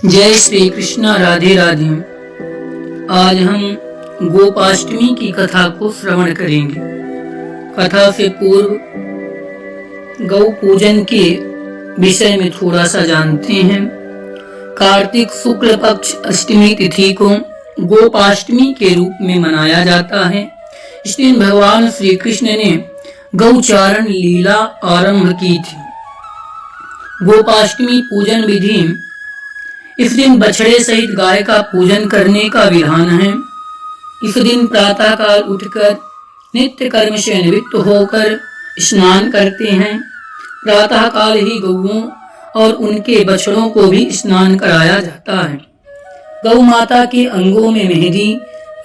जय श्री कृष्ण, राधे राधे। आज हम गोपाष्टमी की कथा को श्रवण करेंगे। कथा से पूर्व गौ पूजन के विषय में थोड़ा सा जानते हैं। कार्तिक शुक्ल पक्ष अष्टमी तिथि को गोपाष्टमी के रूप में मनाया जाता है। इस दिन भगवान श्री कृष्ण ने गौचारण लीला आरंभ की थी। गोपाष्टमी पूजन विधि: इस दिन बछड़े सहित गाय का पूजन करने का विधान है। इस दिन प्रातः काल उठकर नित्य कर्म से निवृत्त होकर स्नान करते हैं। प्रातः काल ही गौओं और उनके बछड़ों को भी स्नान कराया जाता है। गौ माता के अंगों में मेहंदी,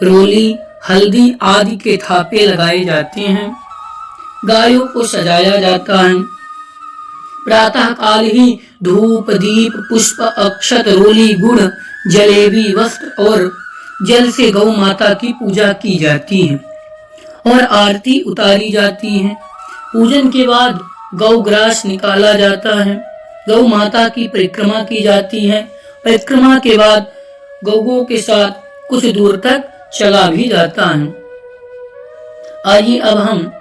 रोली, हल्दी आदि के थापे लगाए जाते हैं। गायों को सजाया जाता है। प्रातः काल ही धूप, दीप, पुष्प, अक्षत, रोली, गुड़, जलेबी, वस्त्र और जल से गौ माता की पूजा की जाती है और आरती उतारी जाती है। पूजन के बाद गौग्रास निकाला जाता है। गौ माता की परिक्रमा की जाती है। परिक्रमा के बाद गौओं के साथ कुछ दूर तक चला भी जाता है। आइए अब हम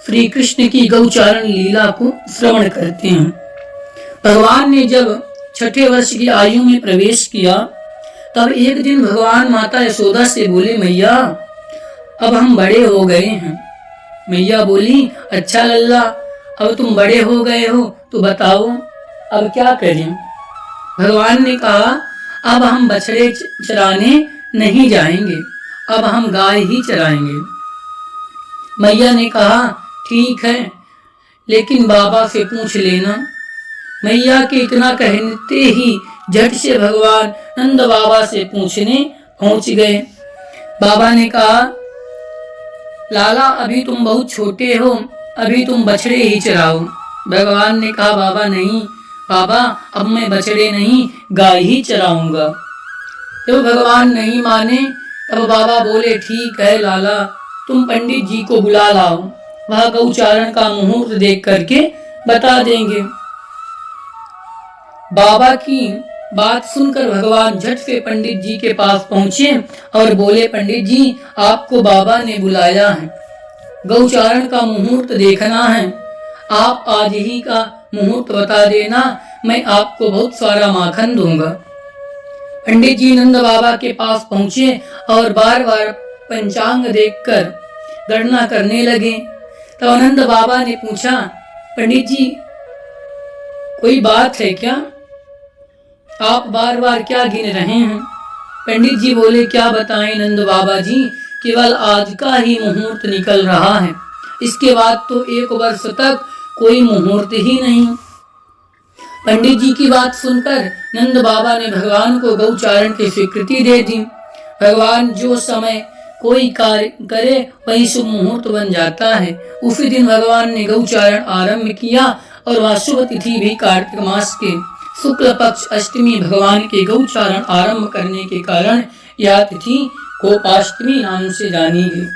श्री कृष्ण की गौचारण लीला को श्रवण करते हैं। भगवान ने जब 6ठे वर्ष की आयु में प्रवेश किया तब एक दिन भगवान माता यशोदा से बोले, मैया अब हम बड़े हो गए हैं। मैया बोली, अच्छा लल्ला, अब तुम बड़े हो गए हो तो बताओ अब क्या करें। भगवान ने कहा, अब हम बछड़े चराने नहीं जाएंगे, अब हम गाय ही चराएंगे। मैया ने कहा, ठीक है, लेकिन बाबा से पूछ लेना। मैया के इतना कहते ही झट से भगवान नंद बाबा से पूछने पहुंच गए। बाबा ने कहा, लाला अभी तुम बहुत छोटे हो, अभी तुम बछड़े ही चराओ। भगवान ने कहा, बाबा नहीं, बाबा अब मैं बछड़े नहीं गाय ही चराऊंगा। तो भगवान नहीं माने तब बाबा बोले, ठीक है लाला, तुम पंडित जी को बुला लाओ, वह गौचारण का मुहूर्त देख करके बता देंगे। बाबा की बात सुनकर भगवान झट से पंडित जी के पास पहुंचे और बोले, पंडित जी आपको बाबा ने बुलाया है, गौचारण का मुहूर्त देखना है, आप आज ही का मुहूर्त बता देना, मैं आपको बहुत सारा माखन दूंगा। पंडित जी नंद बाबा के पास पहुंचे और बार बार पंचांग देखकर गणना करने लगे। तो नंद बाबा ने पूछा, पंडित जी कोई बात है क्या, आप बार बार क्या गिन रहे हैं। पंडित जी बोले, क्या बताएं नंद बाबा जी, केवल आज का ही मुहूर्त निकल रहा है, इसके बाद तो 1 वर्ष तक कोई मुहूर्त ही नहीं। पंडित जी की बात सुनकर नंद बाबा ने भगवान को गौचारण की स्वीकृति दे दी। भगवान जो समय कोई कार्य करे वही शुभ मुहूर्त बन जाता है। उसी दिन भगवान ने गौचारण आरंभ किया और वह शुभ तिथि भी कार्तिक मास के शुक्ल पक्ष अष्टमी भगवान के गौचारण आरंभ करने के कारण यह तिथि गोपाष्टमी नाम से जानी गई।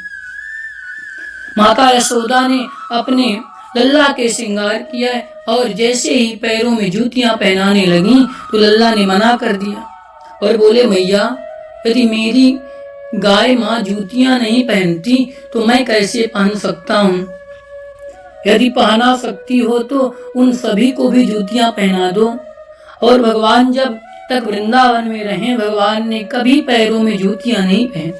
माता यशोदा ने अपने लल्ला के श्रृंगार किया और जैसे ही पैरों में जूतियां पहनाने लगी तो लल्ला ने मना कर दिया और बोले, मैया यदि मेरी गाय माँ जूतियां नहीं पहनती तो मैं कैसे पहन सकता हूँ। यदि पहना सकती हो तो उन सभी को भी जूतियां पहना दो। और भगवान जब तक वृंदावन में रहे भगवान ने कभी पैरों में जूतियां नहीं पहन।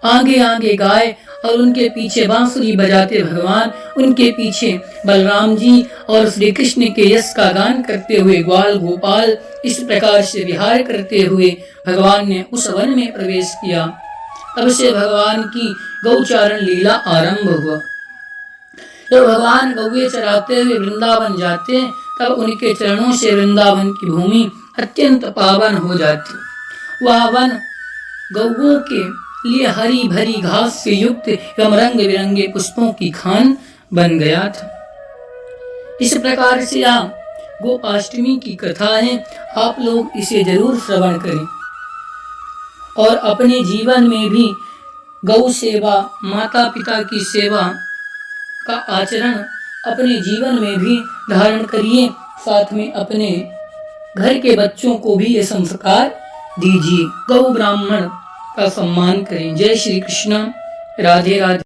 आगे आगे गाय और उनके पीछे बांसुरी बजाते भगवान, उनके पीछे बलराम जी और श्री कृष्ण के यश का गान करते हुए ग्वाल गोपाल इस प्रकार से विहार करते हुए भगवान ने उस वन में प्रवेश किया। तब से भगवान की गौचारण लीला आरंभ हुआ। जब भगवान गौए चराते हुए वृंदावन जाते तब उनके चरणों से वृंदावन की भूमि अत्यंत पावन हो जाती। वह वन गौओं के लिए हरी भरी घास से युक्त एवं रंग बिरंगे पुष्पों की खान बन गया था। इस प्रकार से आप गोपाष्टमी की कथा है, आप लोग इसे जरूर श्रवण करें और अपने जीवन में भी गौ सेवा, माता पिता की सेवा का आचरण अपने जीवन में भी धारण करिए। साथ में अपने घर के बच्चों को भी ये संस्कार दीजिए। गौ ब्राह्मण का सम्मान करें। जय श्री कृष्ण। राधे राधे।